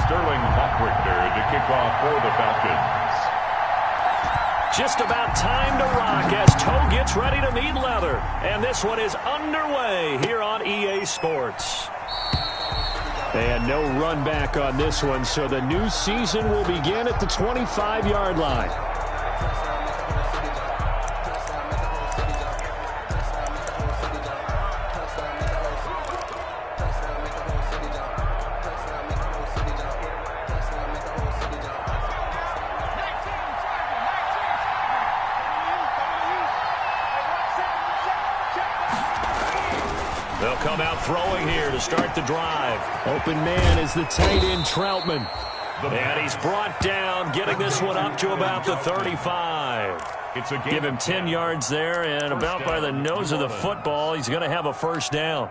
To kick off for the Falcons. Just about time to rock as toe gets ready to meet leather. And this one is underway here on EA Sports. They had no run back on this one, so the new season will begin at the 25-yard line. They'll come out throwing here to start the drive. Open man is the tight end, Troutman. And he's brought down, getting this one up to about the 35. Give him 10 yards there, and about by the nose of the football, he's going to have a first down.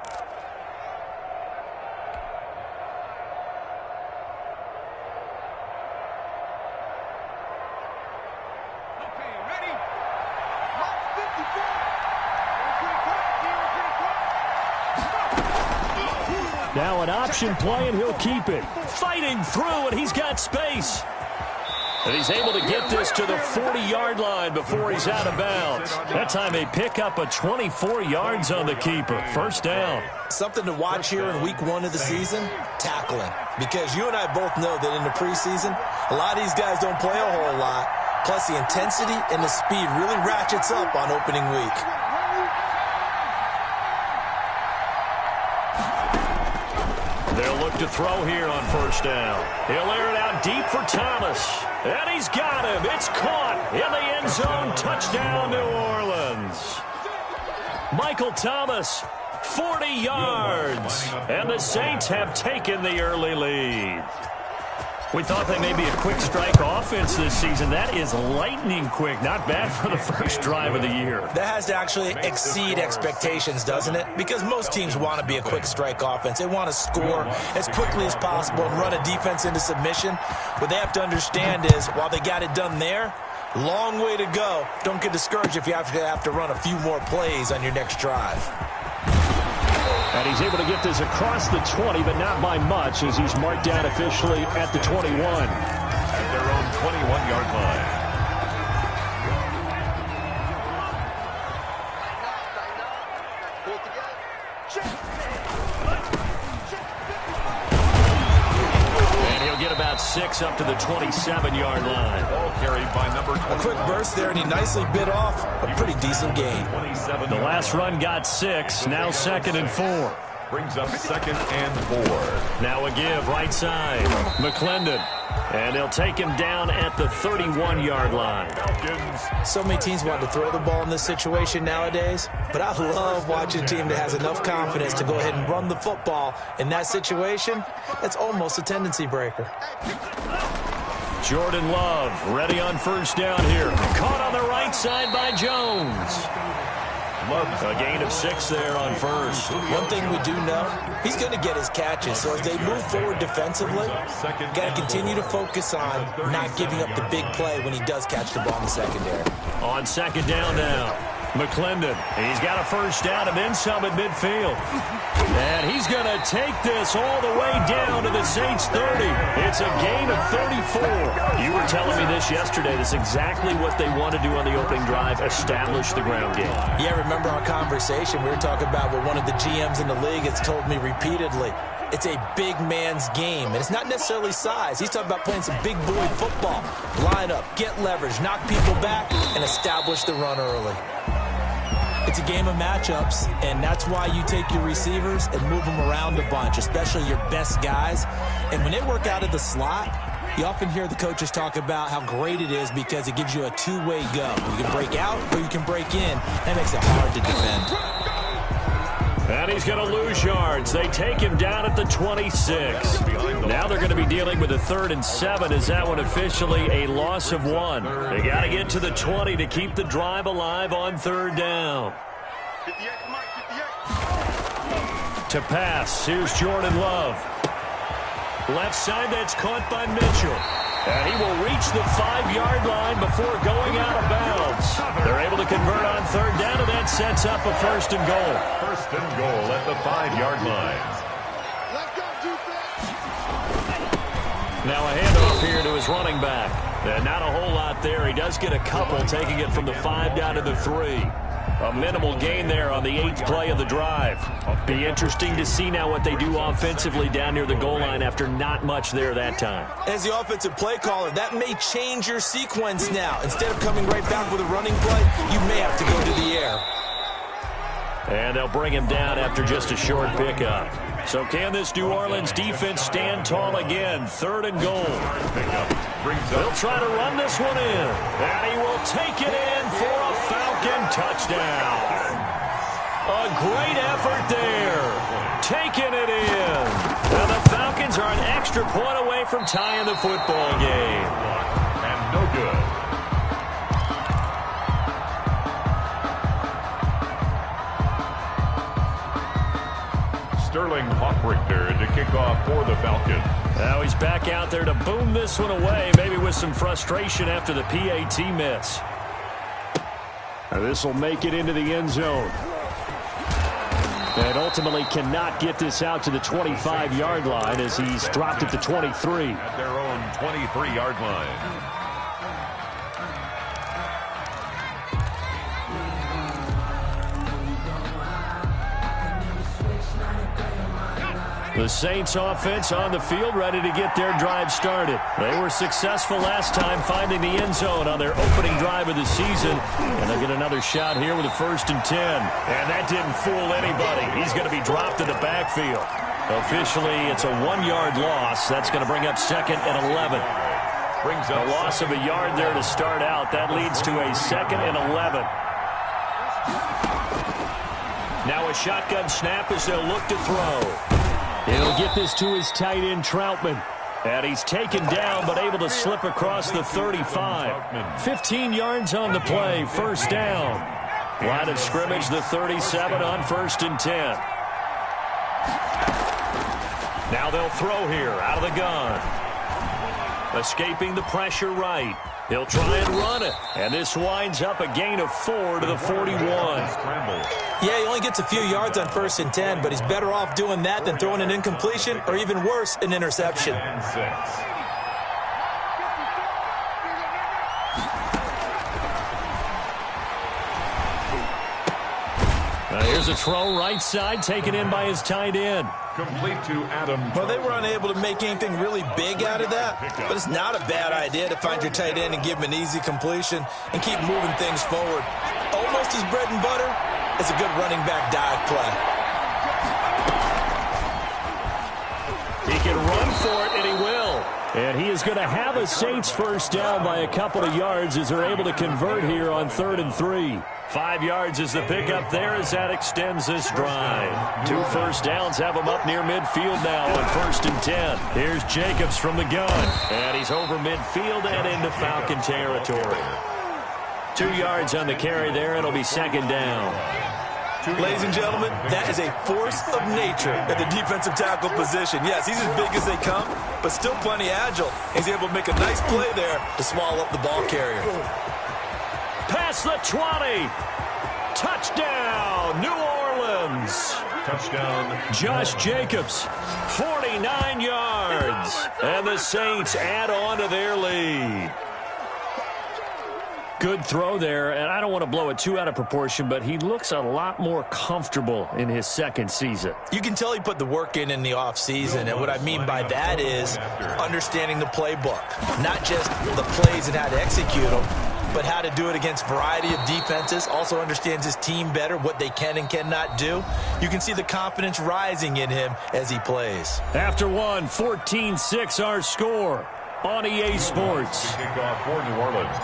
Now an option play, and he'll keep it. Fighting through, and he's got space. And he's able to get this to the 40-yard line before he's out of bounds. That time they pick up a 24 yards on the keeper. First down. Something to watch here in week 1 of the season, tackling. Because you and I both know that in the preseason, a lot of these guys don't play a whole lot. Plus the intensity and the speed really ratchets up on opening week. They'll look to throw here on first down. He'll air it out deep for Thomas. And he's got him. It's caught in the end zone. Touchdown, New Orleans. Michael Thomas, 40 yards. And the Saints have taken the early lead. We thought they may be a quick strike offense this season. That is lightning quick. Not bad for the first drive of the year. That has to actually exceed expectations, doesn't it? Because most teams want to be a quick strike offense. They want to score as quickly as possible and run a defense into submission. What they have to understand is, while they got it done there, long way to go. Don't get discouraged if you have to run a few more plays on your next drive. And he's able to get this across the 20, but not by much, as he's marked down officially at the 21. At their own 21-yard line. And he'll get about 6 up to the 27-yard line. Ball carried by number 21. A quick burst there, and he nicely bit off a pretty decent gain. The last run got 6, now 2nd and 4. Brings up 2nd and 4. Now a give right side. McClendon. And they'll take him down at the 31-yard line. So many teams want to throw the ball in this situation nowadays, but I love watching a team that has enough confidence to go ahead and run the football. In that situation, that's almost a tendency breaker. Jordan Love ready on first down here. Caught on the right side by Jones. A gain of 6 there on first. One thing we do know, he's going to get his catches. So as they move forward defensively, got to continue to focus on not giving up the big play when he does catch the ball in the secondary. On second down now, McClendon. He's got a first down and then some at midfield. And he's going to take this all the way down to the Saints 30. It's a gain of 34. You were telling me this yesterday. This is exactly what they want to do on the opening drive, establish the ground game. Yeah, remember our conversation? We were talking about what one of the GMs in the league has told me repeatedly. It's a big man's game, and it's not necessarily size. He's talking about playing some big boy football. Line up, get leverage, knock people back, and establish the run early. It's a game of matchups, and that's why you take your receivers and move them around a bunch, especially your best guys. And when they work out of the slot, you often hear the coaches talk about how great it is because it gives you a two-way go. You can break out or you can break in. That makes it hard to defend. And he's going to lose yards. They take him down at the 26. Now they're going to be dealing with a 3rd and 7. Is that one officially a loss of 1? They got to get to the 20 to keep the drive alive on 3rd down. To pass, here's Jordan Love. Left side, that's caught by Mitchell. And he will reach the 5-yard line before going out of bounds. They're able to convert on 3rd down, and that sets up a 1st and goal. 1st and goal at the 5-yard line. Now a handoff here to his running back. And not a whole lot there. He does get a couple, taking it from the 5 down to the 3. A minimal gain there on the 8th play of the drive. Be interesting to see now what they do offensively down near the goal line after not much there that time. As the offensive play caller, that may change your sequence now. Instead of coming right back with a running play, you may have to go to the air. And they'll bring him down after just a short pickup. So can this New Orleans defense stand tall again? 3rd and goal. They'll try to run this one in. And he will take it in for a Falcon touchdown. A great effort there. Taking it in. And the Falcons are an extra point away from tying the football game. And no good. Sterling Hawkrichter to kick off for the Falcons. Now he's back out there to boom this one away, maybe with some frustration after the PAT miss. This will make it into the end zone. And ultimately cannot get this out to the 25-yard line as he's dropped at the 23. At their own 23-yard line. The Saints offense on the field, ready to get their drive started. They were successful last time finding the end zone on their opening drive of the season. And they'll get another shot here with a 1st and 10. And that didn't fool anybody. He's going to be dropped in the backfield. Officially, it's a 1-yard loss. That's going to bring up 2nd and 11. Brings up a loss of a yard there to start out. That leads to a 2nd and 11. Now a shotgun snap as they'll look to throw. He'll get this to his tight end, Troutman. And he's taken down, but able to slip across the 35. 15 yards on the play, 1st down. Line of scrimmage, the 37 on 1st and 10. Now they'll throw here, out of the gun. Escaping the pressure right. He'll try and run it. And this winds up a gain of 4 to the 41. Yeah, he only gets a few yards on 1st and 10, but he's better off doing that than throwing an incompletion or even worse, an interception. Here's a throw right side taken in by his tight end. Complete to Adam. Well, they were unable to make anything really big out of that, but it's not a bad idea to find your tight end and give him an easy completion and keep moving things forward. Almost his bread and butter is a good running back dive play. He can run for it, and he will. And he is going to have a Saints 1st down by a couple of yards as they're able to convert here on 3rd and 3. 5 yards is the pickup there as that extends this drive. 2 first downs have him up near midfield now on 1st and 10. Here's Jacobs from the gun. And he's over midfield and into Falcon territory. 2 yards on the carry there. It'll be 2nd down. Ladies and gentlemen, that is a force of nature at the defensive tackle position. Yes, he's as big as they come, but still plenty agile. He's able to make a nice play there to swallow up the ball carrier. Past the 20. Touchdown, New Orleans. Touchdown. Josh Jacobs, 49 yards. And the Saints add on to their lead. Good throw there, and I don't want to blow it too out of proportion, but he looks a lot more comfortable in his 2nd season. You can tell he put the work in the offseason, and what I mean by that is understanding the playbook. Not just the plays and how to execute them, but how to do it against a variety of defenses. Also understands his team better, what they can and cannot do. You can see the confidence rising in him as he plays. After one, 14-6 our score on EA Sports. Kickoff for New Orleans.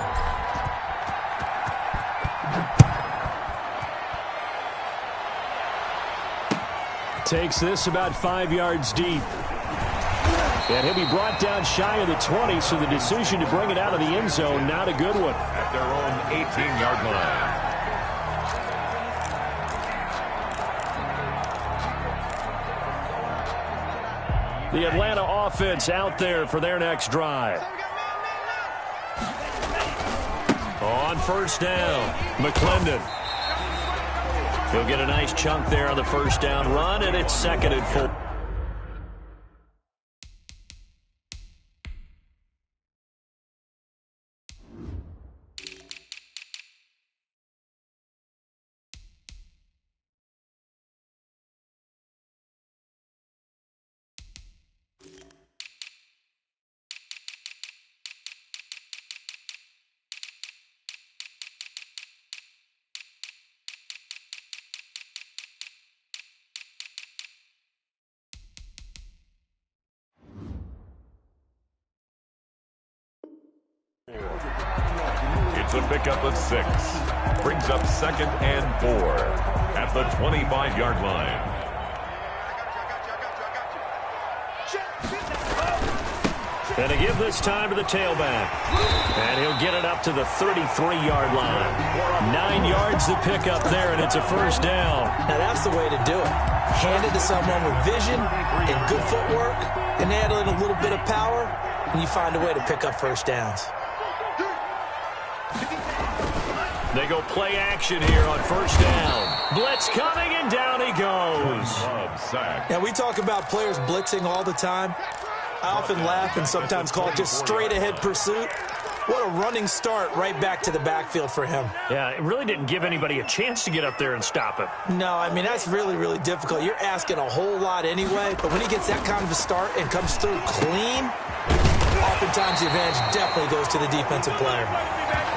Takes this about 5 yards deep. And he'll be brought down shy of the 20, so the decision to bring it out of the end zone, not a good one. At their own 18-yard line. The Atlanta offense out there for their next drive. On 1st down, McClendon. He'll get a nice chunk there on the 1st down run, and it's 2nd and 4. It's a pickup of 6. Brings up 2nd and 4 at the 25-yard line. And to give this time to the tailback. And he'll get it up to the 33-yard line. 9 yards to pick up there, and it's a first down. Now that's the way to do it. Hand it to someone with vision and good footwork, and add in a little bit of power, and you find a way to pick up first downs. They go play action here on first down. Blitz coming, and down he goes. Now, we talk about players blitzing all the time. I often laugh and sometimes call it just straight-ahead pursuit. What a running start right back to the backfield for him. Yeah, it really didn't give anybody a chance to get up there and stop him. No, I mean, that's really, really difficult. You're asking a whole lot anyway, but when he gets that kind of a start and comes through clean, oftentimes the advantage definitely goes to the defensive player.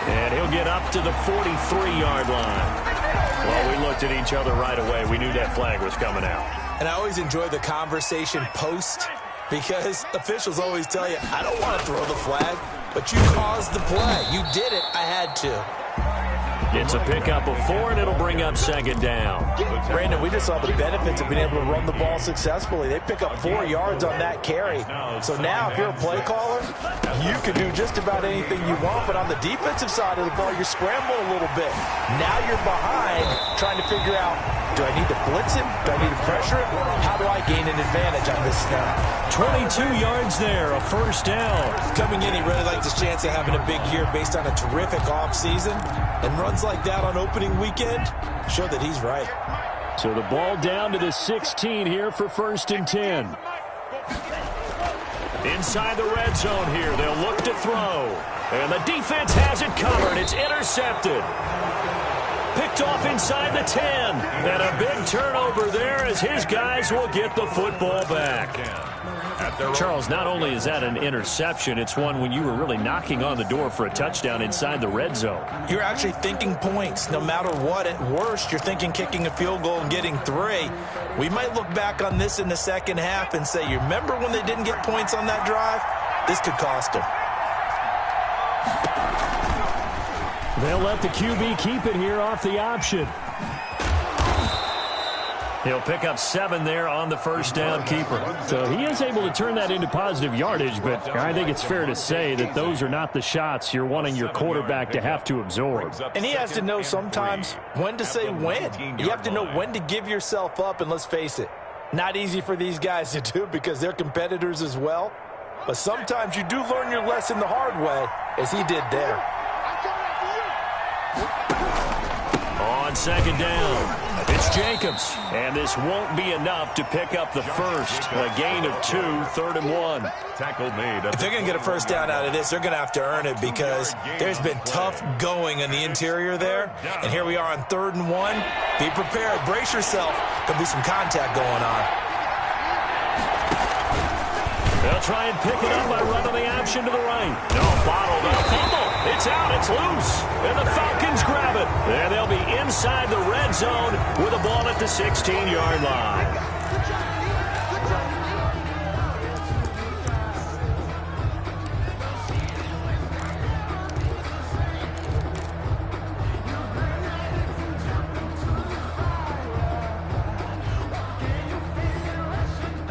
And he'll get up to the 43-yard line. Well, we looked at each other right away. We knew that flag was coming out. And I always enjoy the conversation post, because officials always tell you, I don't want to throw the flag, but you caused the play. You did it. I had to. It's a pickup of 4, and it'll bring up 2nd down. Brandon, we just saw the benefits of being able to run the ball successfully. They pick up 4 yards on that carry. So now, if you're a play caller, you can do just about anything you want. But on the defensive side of the ball, you're scrambling a little bit. Now you're behind, trying to figure out, do I need to blitz him? Do I need to pressure him? How do I gain an advantage on this snap? 22 yards there, a first down. Coming in, he really likes his chance of having a big year based on a terrific offseason. And runs like that on opening weekend show that he's right. So the ball down to the 16 here for 1st and 10. Inside the red zone here, they'll look to throw. And the defense has it covered. It's intercepted. Picked off inside the 10. And a big turnover there as his guys will get the football back. Charles, not only is that an interception, it's one when you were really knocking on the door for a touchdown inside the red zone. You're actually thinking points. No matter what, at worst, you're thinking kicking a field goal and getting 3. We might look back on this in the second half and say, you remember when they didn't get points on that drive? This could cost them. They'll let the QB keep it here off the option. He'll pick up 7 there on the first down keeper. So he is able to turn that into positive yardage, but I think it's fair to say that those are not the shots you're wanting your quarterback to have to absorb. And he has to know sometimes when to say when. You have to know when to give yourself up, and let's face it, not easy for these guys to do because they're competitors as well. But sometimes you do learn your lesson the hard way, as he did there. On 2nd down, it's Jacobs. And this won't be enough to pick up the first. A gain of 2, 3rd and 1. Tackle made. If they're going to get a first down out of this, they're going to have to earn it because there's been tough going in the interior there. And here we are on 3rd and 1. Be prepared. Brace yourself. There'll be some contact going on. They'll try and pick it up by running the option to the right. No, bottled up. Fumble. It's out. It's loose. And the Falcons grab it. And they'll be inside the red zone with a ball at the 16-yard line.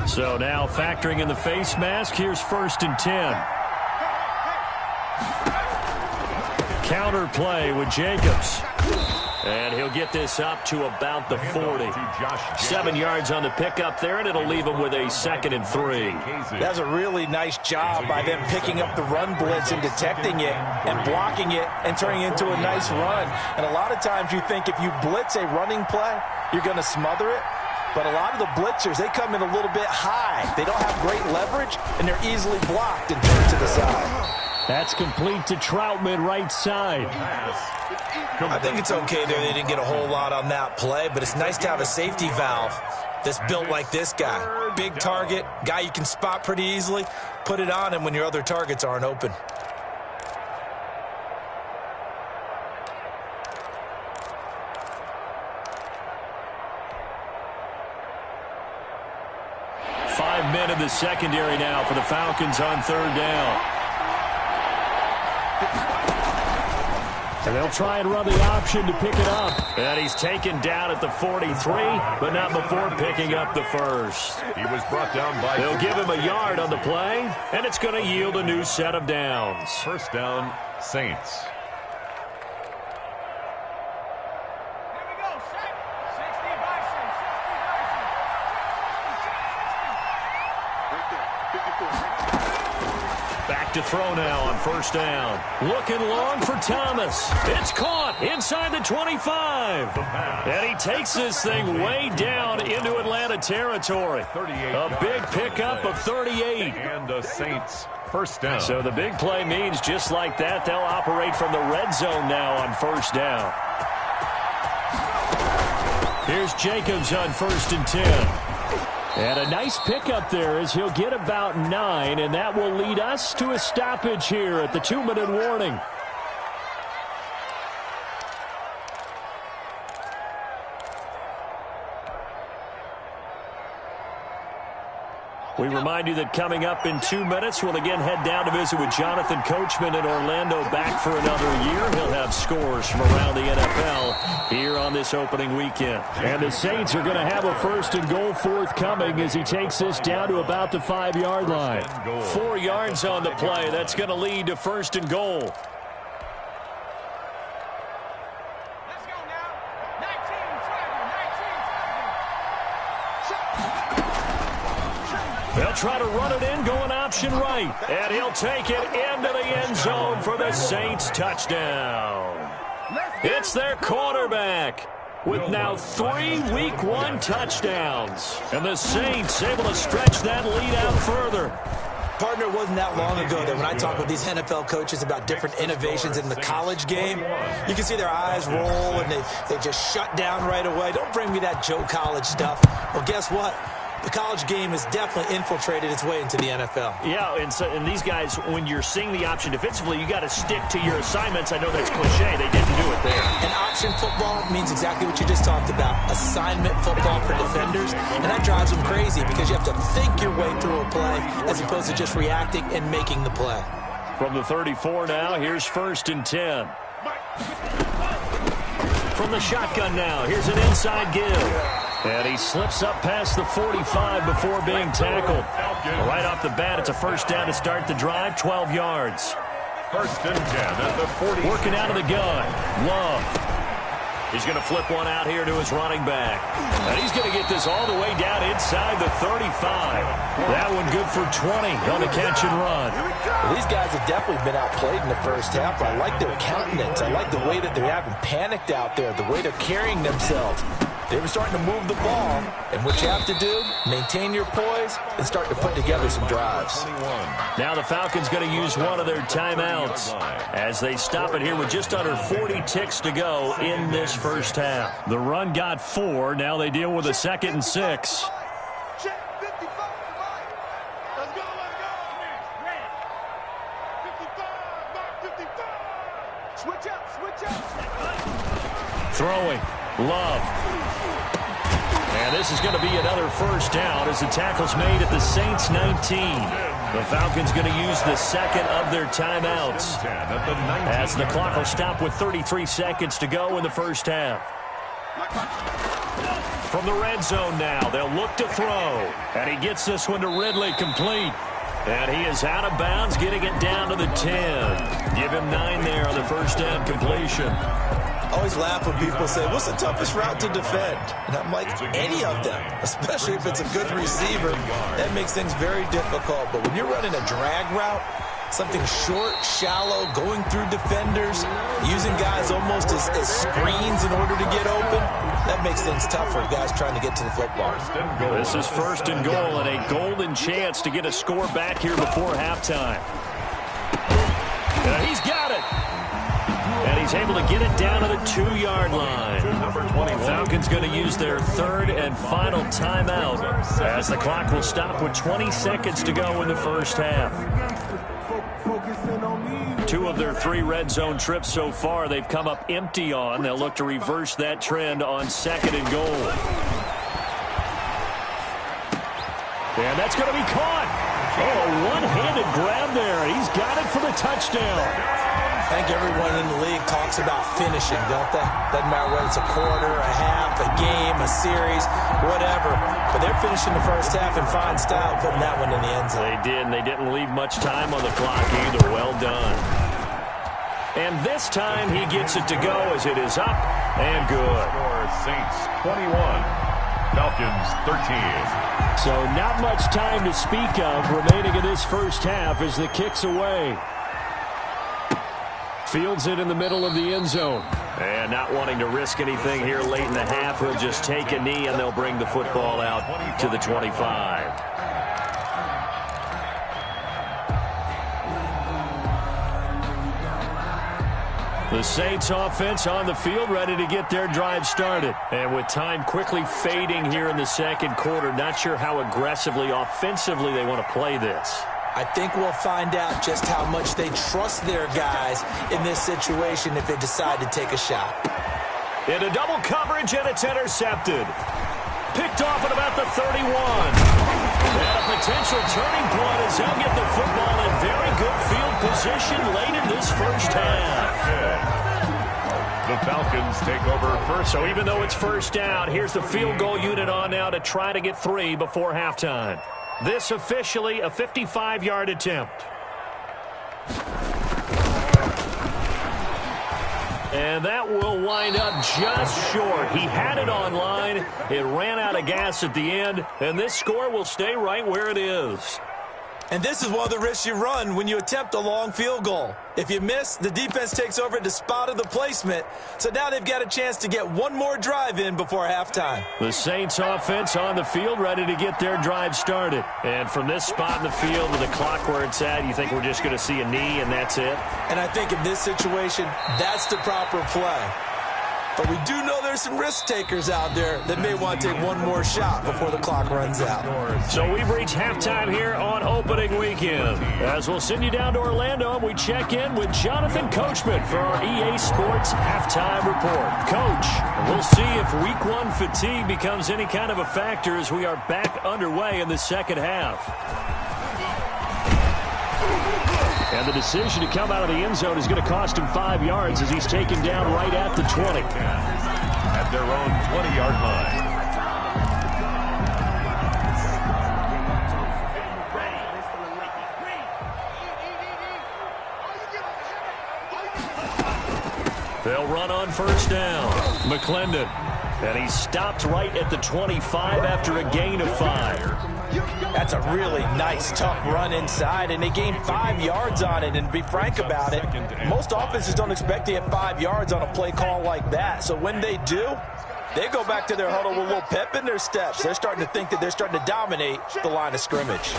So now factoring in the face mask, here's 1st and 10. Counter play with Jacobs. And he'll get this up to about the 40. 7 yards on the pickup there, and it'll leave him with a 2nd and 3. That's a really nice job by them picking up the run blitz and detecting it and blocking it and turning it into a nice run. And a lot of times you think if you blitz a running play, you're going to smother it. But a lot of the blitzers, they come in a little bit high. They don't have great leverage, and they're easily blocked and turned to the side. That's complete to Troutman, right side. I think it's okay there. They didn't get a whole lot on that play, but it's nice to have a safety valve that's built like this guy. Big target, guy you can spot pretty easily. Put it on him when your other targets aren't open. Men in the secondary now for the Falcons on 3rd down. And they'll try and run the option to pick it up. And he's taken down at the 43, but not before picking up the first. He was brought down by... They'll give him a yard on the play, and it's going to yield a new set of downs. First down, Saints. Back to throw now on first down. Looking long for Thomas. It's caught inside the 25. And he takes this thing way down into Atlanta territory. A big pickup of 38. And the Saints first down. So the big play means just like that, they'll operate from the red zone now on first down. Here's Jacobs on 1st and 10. And a nice pickup there as he'll get about 9, and that will lead us to a stoppage here at the 2-minute warning. We remind you that coming up in 2 minutes, we'll again head down to visit with Jonathan Coachman in Orlando, back for another year. He'll have scores from around the NFL here on this opening weekend. And the Saints are going to have a 1st and goal forthcoming as he takes this down to about the 5-yard line. 4 yards on the play. That's going to lead to 1st and goal. They'll try to run it in, going option right. And he'll take it into the end zone for the Saints touchdown. It's their quarterback with now 3 Week 1 touchdowns. And the Saints able to stretch that lead out further. Partner, it wasn't that long ago that when I talk with these NFL coaches about different innovations in the college game, you can see their eyes roll and they just shut down right away. Don't bring me that Joe College stuff. Well, guess what? The college game has definitely infiltrated its way into the NFL. Yeah, and these guys, when you're seeing the option defensively, you got to stick to your assignments. I know that's cliche. They didn't do it there. And option football means exactly what you just talked about. Assignment football for defenders. And that drives them crazy because you have to think your way through a play as opposed to just reacting and making the play. From the 34 now, here's 1st and 10. From the shotgun now, here's an inside give. And he slips up past the 45 before being tackled. Right off the bat, it's a first down to start the drive, 12 yards. 1st and 10 at the 40. Working out of the gun, Love. He's going to flip one out here to his running back. And he's going to get this all the way down inside the 35. That one good for 20 on the catch and run. Well, these guys have definitely been outplayed in the first half. I like their countenance. I like the way that they haven't panicked out there, the way they're carrying themselves. They were starting to move the ball, and what you have to do, maintain your poise and start to put together some drives. Now the Falcons going to use one of their timeouts as they stop it here with just under 40 ticks to go in this first half. The run got 4. Now they deal with a 2nd and 6. Throwing. Love. And this is going to be another first down as the tackle's made at the Saints 19. The Falcons going to use the 2nd of their timeouts as the clock will stop with 33 seconds to go in the first half. From the red zone now, they'll look to throw. And he gets this one to Ridley, complete. And he is out of bounds, getting it down to the 10. Give him 9 there on the first down completion. I always laugh when people say, what's the toughest route to defend? And I'm like, any of them, especially if it's a good receiver. That makes things very difficult. But when you're running a drag route, something short, shallow, going through defenders, using guys almost as screens in order to get open, that makes things tough for guys trying to get to the football. This is 1st and goal and a golden chance to get a score back here before halftime. He's got it. And he's able to get it down to the 2-yard line. Number 21. Falcons going to use their 3rd and final timeout as the clock will stop with 20 seconds to go in the first half. 2 of their 3 red zone trips so far they've come up empty on. They'll look to reverse that trend on 2nd and goal. And that's going to be caught. Oh, a one-handed grab there. He's got it for the touchdown. I think everyone in the league talks about finishing, don't they? Doesn't matter whether it's a quarter, a half, a game, a series, whatever. But they're finishing the first half in fine style, putting that one in the end zone. They did, and they didn't leave much time on the clock either. Well done. And this time he gets it to go as it is up and good. Score Saints 21, Falcons 13. So not much time to speak of remaining in this first half as the kick's away. Fields it in the middle of the end zone. And not wanting to risk anything here late in the half, he'll just take a knee and they'll bring the football out to the 25. The Saints offense on the field, ready to get their drive started. And with time quickly fading here in the second quarter, not sure how aggressively, offensively they want to play this. I think we'll find out just how much they trust their guys in this situation if they decide to take a shot. Into double coverage, and it's intercepted. Picked off at about the 31. And a potential turning point as they'll get the football in very good field position late in this first half. The Falcons take over first. So even though it's first down, here's the field goal unit on now to try to get 3 before halftime. This officially a 55-yard attempt. And that will wind up just short. He had it on line. It ran out of gas at the end, and this score will stay right where it is. And this is one of the risks you run when you attempt a long field goal. If you miss, the defense takes over at the spot of the placement. So now they've got a chance to get one more drive in before halftime. The Saints offense on the field ready to get their drive started. And from this spot in the field with the clock where it's at, you think we're just going to see a knee and that's it? And I think in this situation, that's the proper play. But we do know there's some risk takers out there that may want to take one more shot before the clock runs out. So we've reached halftime here on opening weekend. As we'll send you down to Orlando, and we check in with Jonathan Coachman for our EA Sports Halftime Report. Coach, we'll see if Week 1 fatigue becomes any kind of a factor as we are back underway in the second half. And the decision to come out of the end zone is going to cost him 5 yards as he's taken down right at the 20. At their own 20-yard line. They'll run on first down. McClendon. And he stopped right at the 25 after a gain of 5. That's a really nice, tough run inside, and they gained 5 yards on it. And to be frank about it, most offenses don't expect to get 5 yards on a play call like that. So when they do, they go back to their huddle with a little pep in their steps. They're starting to think that they're starting to dominate the line of scrimmage.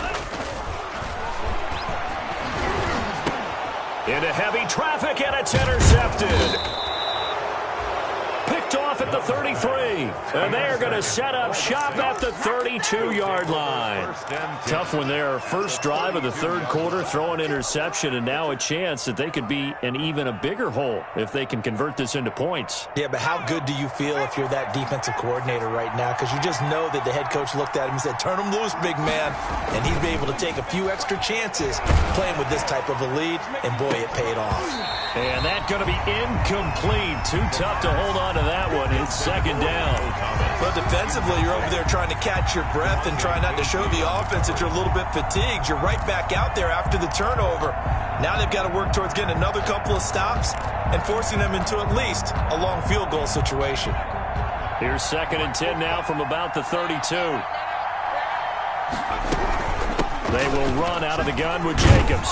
Into heavy traffic, and it's intercepted. Picked off at the 33, and they're going to set up shop at the 32-yard line. Tough when they're first drive of the third quarter, throw an interception, and now a chance that they could be in even a bigger hole if they can convert this into points. Yeah, but how good do you feel if you're that defensive coordinator right now? Because you just know that the head coach looked at him and said, turn him loose, big man. And he'd be able to take a few extra chances playing with this type of a lead, and boy, it paid off. And that's going to be incomplete. Too tough to hold on to that one. It's second down. But defensively, you're over there trying to catch your breath and try not to show the offense that you're a little bit fatigued. You're right back out there after the turnover. Now they've got to work towards getting another couple of stops and forcing them into at least a long field goal situation. Here's 2nd and 10 now from about the 32. They will run out of the gun with Jacobs.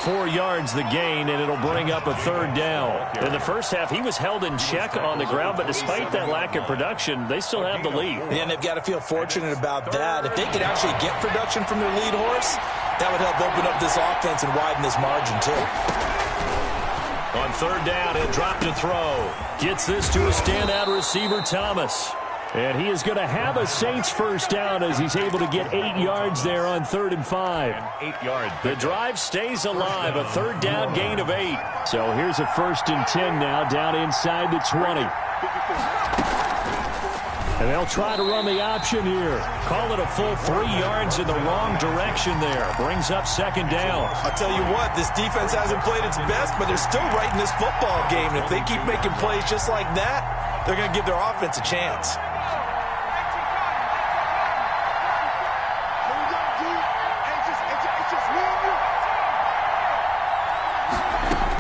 4 yards the gain, and it'll bring up a third down. In the first half, he was held in check on the ground, but despite that lack of production, they still have the lead. And they've got to feel fortunate about that. If they could actually get production from their lead horse, that would help open up this offense and widen this margin, too. On third down, he'll drop to throw. Gets this to a standout receiver, Thomas. And he is going to have a Saints first down as he's able to get 8 yards there on 3rd and 5. 8 yards. The drive stays alive, a third down gain of 8. So here's a 1st and 10 now down inside the 20. And they'll try to run the option here. Call it a full 3 yards in the wrong direction there. Brings up second down. I'll tell you what, this defense hasn't played its best, but they're still right in this football game. And if they keep making plays just like that, they're going to give their offense a chance.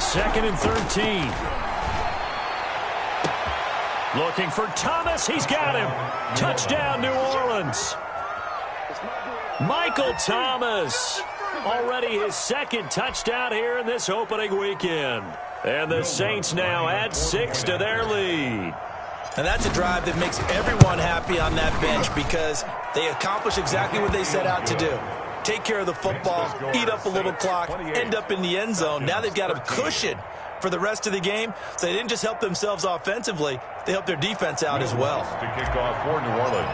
Second and 13. Looking for Thomas. He's got him. Touchdown, New Orleans. Michael Thomas. Already his second touchdown here in this opening weekend. And the Saints now add 6 to their lead. And that's a drive that makes everyone happy on that bench because they accomplish exactly what they set out to do. Take care of the football, eat up a little clock, end up in the end zone. Now they've got a cushion for the rest of the game. So they didn't just help themselves offensively, they helped their defense out as well. To kick off for New Orleans.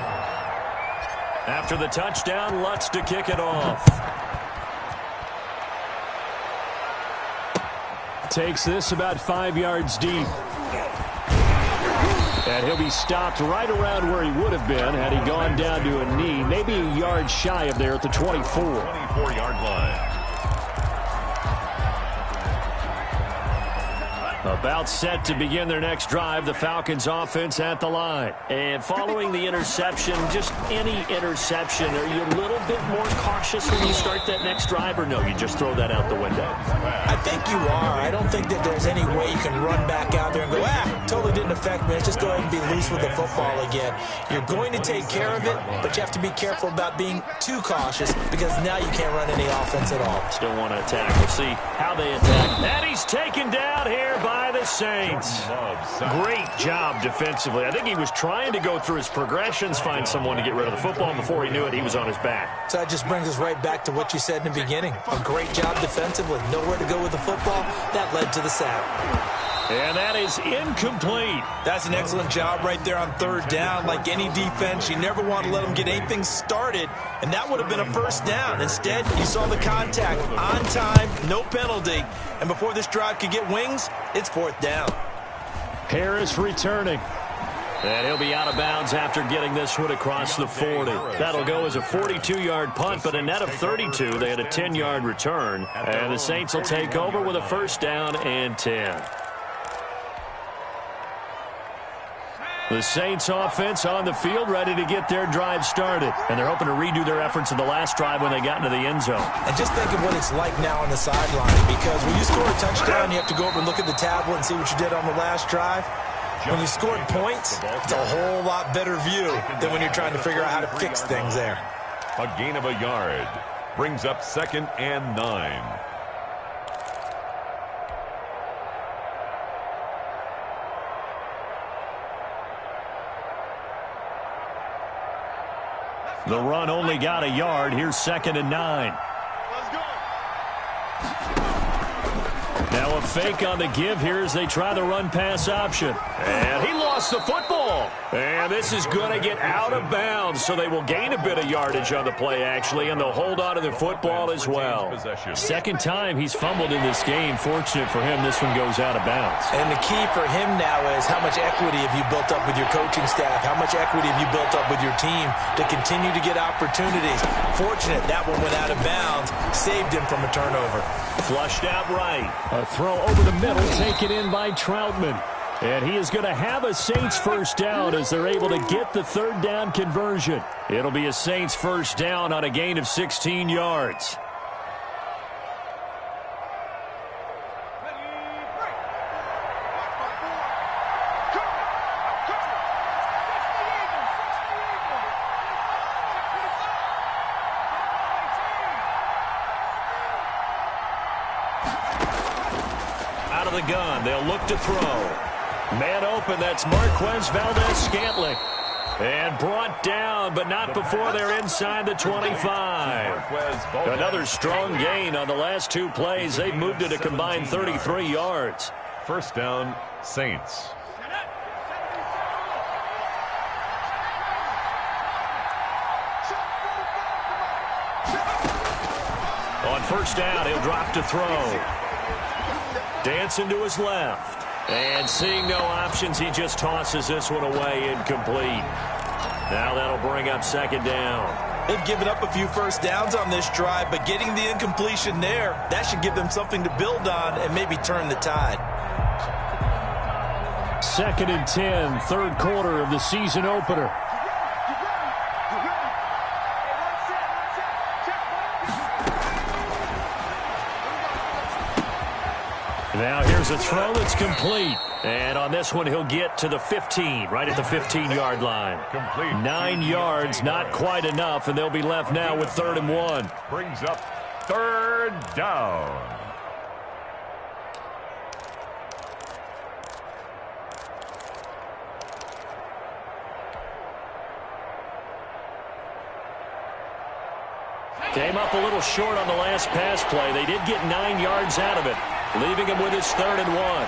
After the touchdown, Lutz to kick it off. Takes this about 5 yards deep. And he'll be stopped right around where he would have been had he gone down to a knee, maybe a yard shy of there at the 24. 24-yard line. About set to begin their next drive, the Falcons offense at the line. And following the interception, just any interception, are you a little bit more cautious when you start that next drive, or no, you just throw that out the window? I think you are. I don't think that there's any way you can run back out there and go, totally didn't affect me. Let's just go ahead and be loose with the football again. You're going to take care of it, but you have to be careful about being too cautious because now you can't run any offense at all. Still want to attack. We'll see how they attack. And he's taken down here by the Saints. Great job defensively. I think he was trying to go through his progressions, find someone to get rid of the football, and before he knew it, he was on his back. So that just brings us right back to what you said in the beginning. A great job defensively. Nowhere to go with the football. That led to the sack. And that is incomplete. That's an excellent job right there on third down. Like any defense, you never want to let them get anything started, and that would have been a first down. Instead, you saw the contact on time, no penalty, and before this drive could get wings, it's fourth down. Harris returning. And he'll be out of bounds after getting this one across the 40. That'll go as a 42-yard punt, but a net of 32. They had a 10-yard return, and the Saints will take over with a first down and 10. The Saints offense on the field ready to get their drive started. And they're hoping to redo their efforts in the last drive when they got into the end zone. And just think of what it's like now on the sideline, because when you score a touchdown, you have to go over and look at the tablet and see what you did on the last drive. When you scored points, it's a whole lot better view than when you're trying to figure out how to fix things there. A gain of a yard. Brings up second and 9. The run only got a yard. Here's second and 9. Now a fake on the give here as they try the run-pass option. And he lost the football. And this is going to get out of bounds, so they will gain a bit of yardage on the play, actually, and they'll hold on to the football as well. Second time he's fumbled in this game. Fortunate for him, this one goes out of bounds. And the key for him now is how much equity have you built up with your coaching staff? How much equity have you built up with your team to continue to get opportunities? Fortunate that one went out of bounds, saved him from a turnover. Flushed out right. A throw over the middle, taken in by Troutman. And he is going to have a Saints first down as they're able to get the third down conversion. It'll be a Saints first down on a gain of 16 yards. Out of the gun, they'll look to throw. Man open, that's Marquez Valdez-Scantling. And brought down, but not before they're inside the 25. Another strong gain on the last two plays. They've moved it a combined 33 yards. First down, Saints. On first down, he'll drop to throw. Dancing to his left. And seeing no options, he just tosses this one away incomplete. Now that'll bring up second down. They've given up a few first downs on this drive, but getting the incompletion there, that should give them something to build on and maybe turn the tide. 2nd and 10, third quarter of the season opener. Now here's a throw that's complete. And on this one, he'll get to the 15, right at the 15-yard line. Complete. 9 yards, not quite enough, and they'll be left now with 3rd and 1. Brings up 3rd down. Came up a little short on the last pass play. They did get 9 yards out of it, leaving him with his 3rd and 1.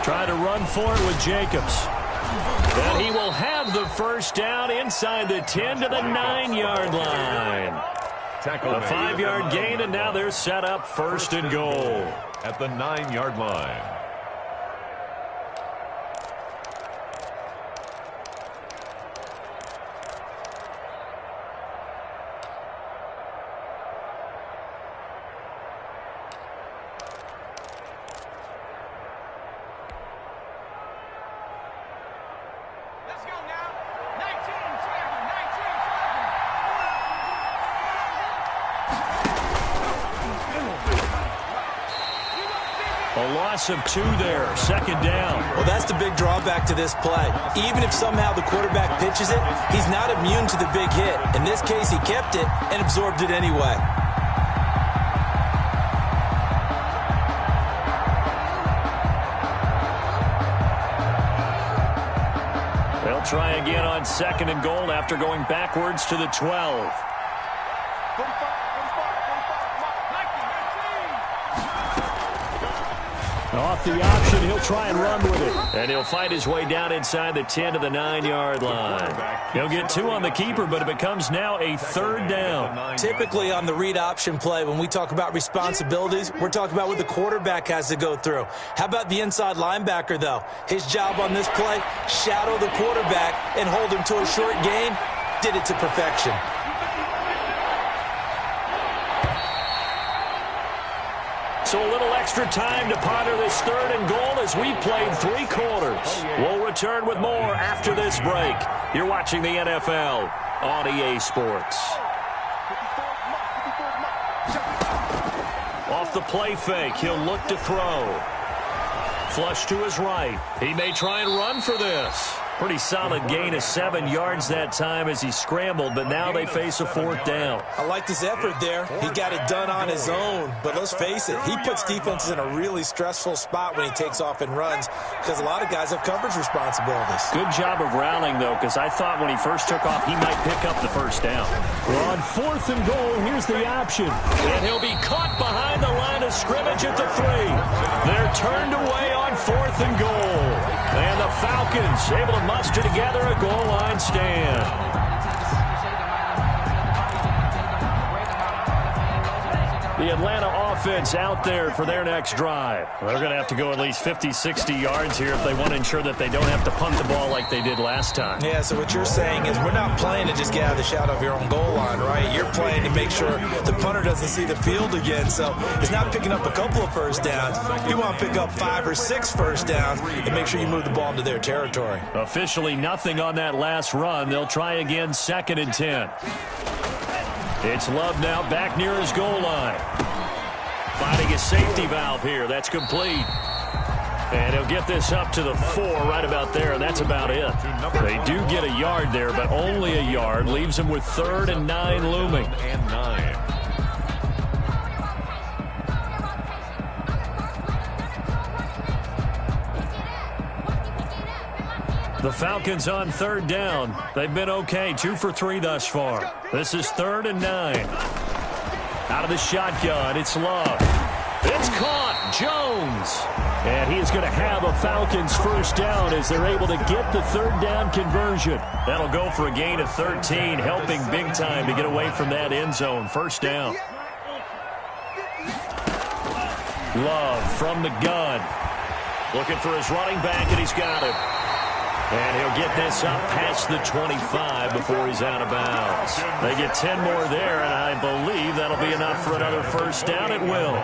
Try to run for it with Jacobs. And he will have the first down inside the 10 to the 9-yard line. A 5-yard gain, and now they're set up 1st and goal. At the 9-yard line. A loss of 2 there, 2nd down. Well, that's the big drawback to this play. Even if somehow the quarterback pitches it, he's not immune to the big hit. In this case, he kept it and absorbed it anyway. They'll try again on 2nd and goal after going backwards to the 12. Off the option, he'll try and run with it. And he'll fight his way down inside the 10 to the 9-yard line. He'll get 2 on the keeper, but it becomes now a 3rd down. Typically on the read option play, when we talk about responsibilities, we're talking about what the quarterback has to go through. How about the inside linebacker, though? His job on this play, shadow the quarterback and hold him to a short gain. Did it to perfection. So a little extra time to ponder this 3rd and goal as we played 3 quarters. We'll return with more after this break. You're watching the NFL on EA Sports. Off the play fake, he'll look to throw. Flush to his right. He may try and run for this. Pretty solid gain of 7 yards that time as he scrambled, but now they face a 4th down. I liked his effort there. He got it done on his own, but let's face it, he puts defenses in a really stressful spot when he takes off and runs because a lot of guys have coverage responsibilities. Good job of rallying, though, because I thought when he first took off, he might pick up the 1st down. Well, on 4th and goal, here's the option. And he'll be caught behind the line of scrimmage at the 3. They're turned away on 4th and goal. And the Falcons able to muster together a goal line stand. The Atlanta offense out there for their next drive. They're going to have to go at least 50, 60 yards here if they want to ensure that they don't have to punt the ball like they did last time. Yeah, so what you're saying is we're not playing to just get out of the shadow of your own goal line, right? You're playing to make sure the punter doesn't see the field again. So it's not picking up a couple of first downs. You want to pick up 5 or 6 first downs and make sure you move the ball into their territory. Officially nothing on that last run. They'll try again 2nd and 10. It's Love now back near his goal line. Finding a safety valve here. That's complete. And he'll get this up to the 4 right about there, and that's about it. They do get a yard there, but only a yard. Leaves him with 3rd and 9 looming. And 9. The Falcons on 3rd down. They've been okay, 2 for 3 thus far. This is 3rd and 9. Out of the shotgun, it's Love. It's caught, Jones. And he is going to have a Falcons 1st down as they're able to get the 3rd down conversion. That'll go for a gain of 13, helping big time to get away from that end zone. 1st down. Love from the gun. Looking for his running back, and he's got it. And he'll get this up past the 25 before he's out of bounds. They get 10 more there, and I believe that'll be enough for another first down. It will.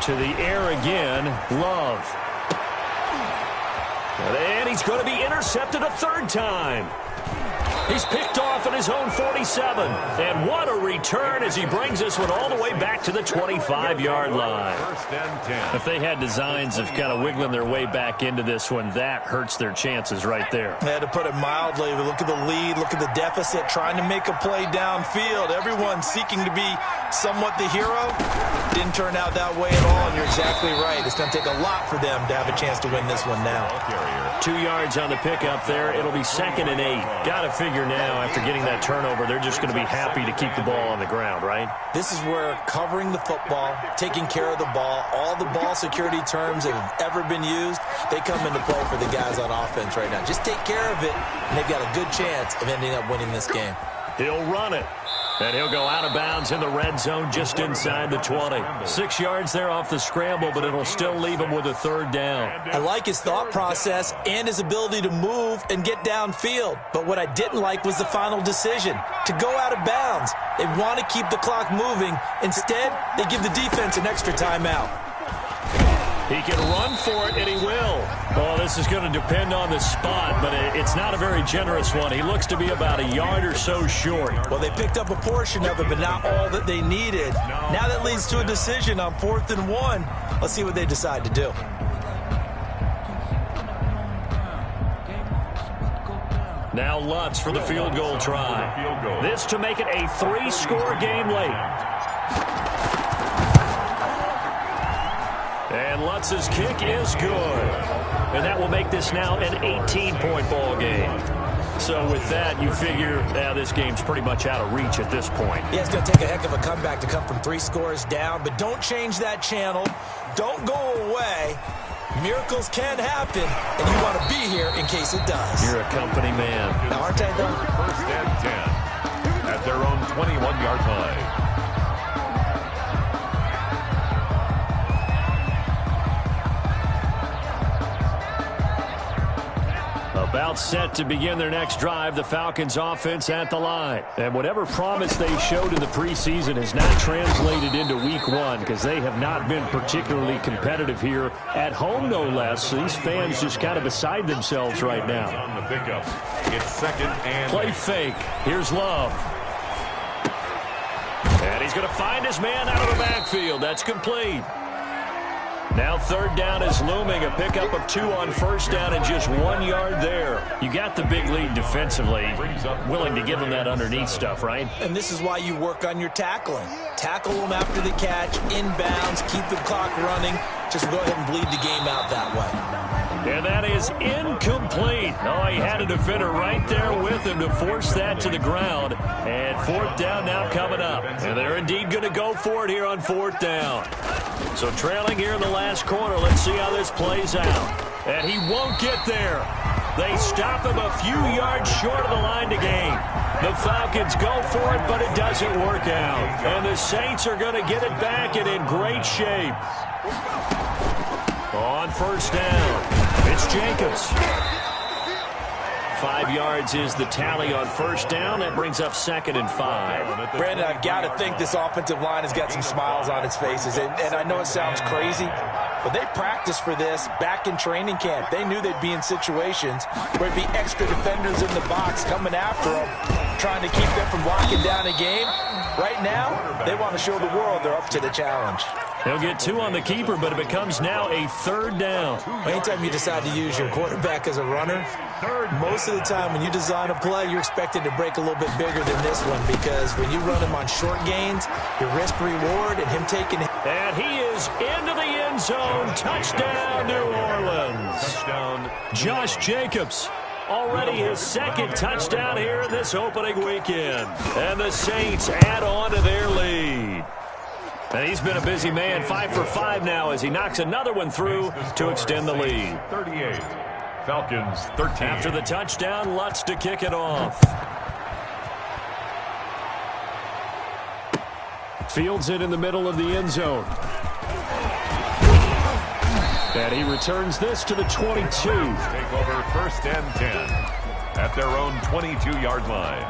To the air again, Love. And he's going to be intercepted a third time. He's picked off at his own 47. And what a return as he brings this one all the way back to the 25-yard line. First and 10. If they had designs of kind of wiggling their way back into this one, that hurts their chances right there. Yeah, to put it mildly, look at the lead, look at the deficit, trying to make a play downfield. Everyone seeking to be somewhat the hero. Didn't turn out that way at all, and you're exactly right. It's going to take a lot for them to have a chance to win this one now. 2 yards on the pickup there. It'll be 2nd and 8. Got to figure now, after getting that turnover, they're just going to be happy to keep the ball on the ground, right? This is where covering the football, taking care of the ball, all the ball security terms that have ever been used, they come into play for the guys on offense right now. Just take care of it, and they've got a good chance of ending up winning this game. He'll run it. And he'll go out of bounds in the red zone just inside the 20. 6 yards there off the scramble, but it'll still leave him with a third down. I like his thought process and his ability to move and get downfield. But what I didn't like was the final decision, to go out of bounds. They want to keep the clock moving. Instead, they give the defense an extra timeout. He can run for it, and he will. Well, this is going to depend on the spot, but it's not a very generous one. He looks to be about a yard or so short. Well, they picked up a portion of it, but not all that they needed. Now that leads to a decision on 4th and 1. Let's see what they decide to do. Now Lutz for the field goal try. This to make it a 3-score game late. And Lutz's kick is good. And that will make this now an 18-point ball game. So with that, you figure this game's pretty much out of reach at this point. Yeah, it's going to take a heck of a comeback to come from 3 scores down. But don't change that channel. Don't go away. Miracles can happen, and you want to be here in case it does. You're a company man. Now, aren't I, though? First and 10 at their own 21-yard line. About set to begin their next drive, the Falcons offense at the line. And whatever promise they showed in the preseason has not translated into week 1 because they have not been particularly competitive here at home, no less. These fans just kind of beside themselves right now. On the pickup, it's 2nd and play fake. Here's Love. And he's going to find his man out of the backfield. That's complete. Now 3rd down is looming. A pickup of 2 on 1st down and just 1 yard there. You got the big lead defensively. Willing to give them that underneath stuff, right? And this is why you work on your tackling. Tackle them after the catch, inbounds, keep the clock running. Just go ahead and bleed the game out that way. And that is incomplete. Oh, he had a defender right there with him to force that to the ground. And 4th down now coming up. And they're indeed going to go for it here on 4th down. So trailing here in the last quarter. Let's see how this plays out. And he won't get there. They stop him a few yards short of the line to gain. The Falcons go for it, but it doesn't work out. And the Saints are going to get it back and in great shape. On 1st down, it's Jacobs. 5 yards is the tally on 1st down. That brings up 2nd and 5. Brandon, I've got to think this offensive line has got some smiles on its faces. And I know it sounds crazy, but they practiced for this back in training camp. They knew they'd be in situations where there'd be extra defenders in the box coming after them, trying to keep them from locking down a game. Right now, they want to show the world they're up to the challenge. They'll get 2 on the keeper, but it becomes now a 3rd down. Anytime you decide to use your quarterback as a runner, most of the time when you design a play, you're expected to break a little bit bigger than this one because when you run him on short gains, your risk-reward and him taking... And he is into the end zone. Touchdown, New Orleans. touchdown. Josh Jacobs. Already his 2nd touchdown here in this opening weekend. And the Saints add on to their lead. And he's been a busy man, 5 for 5 now as he knocks another one through to extend the lead. 38, Falcons 13. After the touchdown, Lutz to kick it off. Fields it in the middle of the end zone. And he returns this to the 22. Take over 1st and 10 at their own 22-yard line.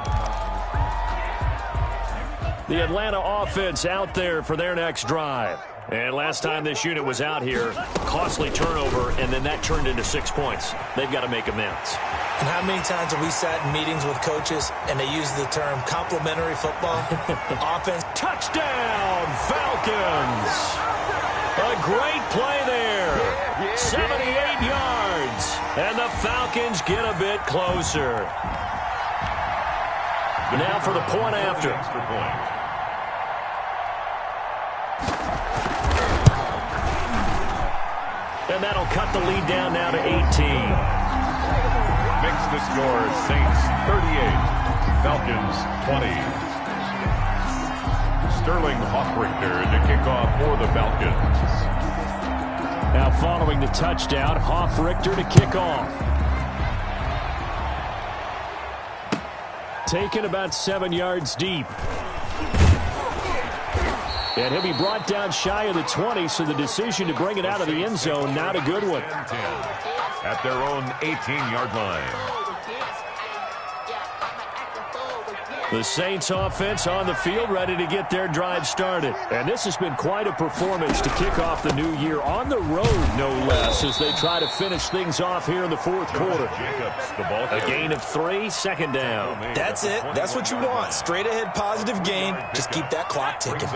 The Atlanta offense out there for their next drive. And last time this unit was out here, costly turnover, and then that turned into 6 points. They've got to make amends. And how many times have we sat in meetings with coaches and they use the term complementary football? Offense. Touchdown, Falcons! A great play there. 78 yards. And the Falcons get a bit closer. Now for the point after. Extra point. And that'll cut the lead down now to 18. Makes the score Saints 38, Falcons 20. Sterling Hoffrichter to kick off for the Falcons. Now following the touchdown, Hoffrichter to kick off. Taken about 7 yards deep. And he'll be brought down shy of the 20, so the decision to bring it out of the end zone, not a good one. At their own 18-yard line. The Saints offense on the field, ready to get their drive started. And this has been quite a performance to kick off the new year on the road, no less, as they try to finish things off here in the fourth quarter. A gain of 3, 2nd down. That's it. That's what you want. Straight ahead positive gain. Just keep that clock ticking.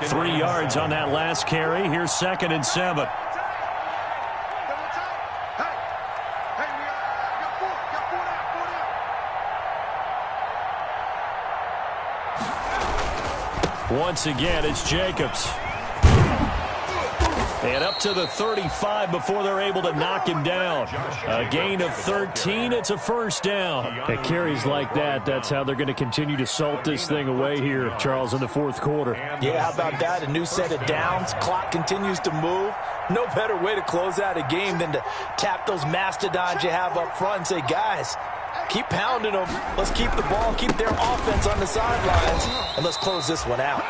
3 yards on that last carry. Here's 2nd and 7. Once again, it's Jacobs. And up to the 35 before they're able to knock him down. A gain of 13. It's a 1st down. At carries like that, that's how they're going to continue to salt this thing away here, Charles, in the fourth quarter. Yeah, how about that? A new set of downs. Clock continues to move. No better way to close out a game than to tap those mastodons you have up front and say, guys, keep pounding them. Let's keep the ball, keep their offense on the sidelines, and let's close this one out.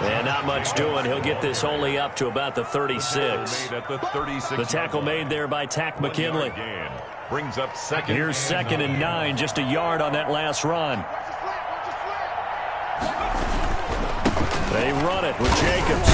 And not much doing. He'll get this only up to about the 36. The tackle made there by Tack McKinley. Brings up 2nd. Here's 2nd and 9, just a yard on that last run. They run it with Jacobs.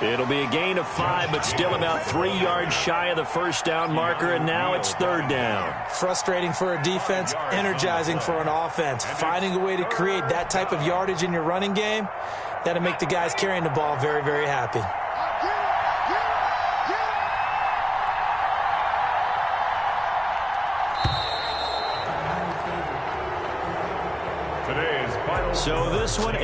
It'll be a gain of 5, but still about 3 yards shy of the 1st down marker, and now it's 3rd down. Frustrating for a defense, energizing for an offense. Finding a way to create that type of yardage in your running game, that'll make the guys carrying the ball very, very happy. Today's final. So this one...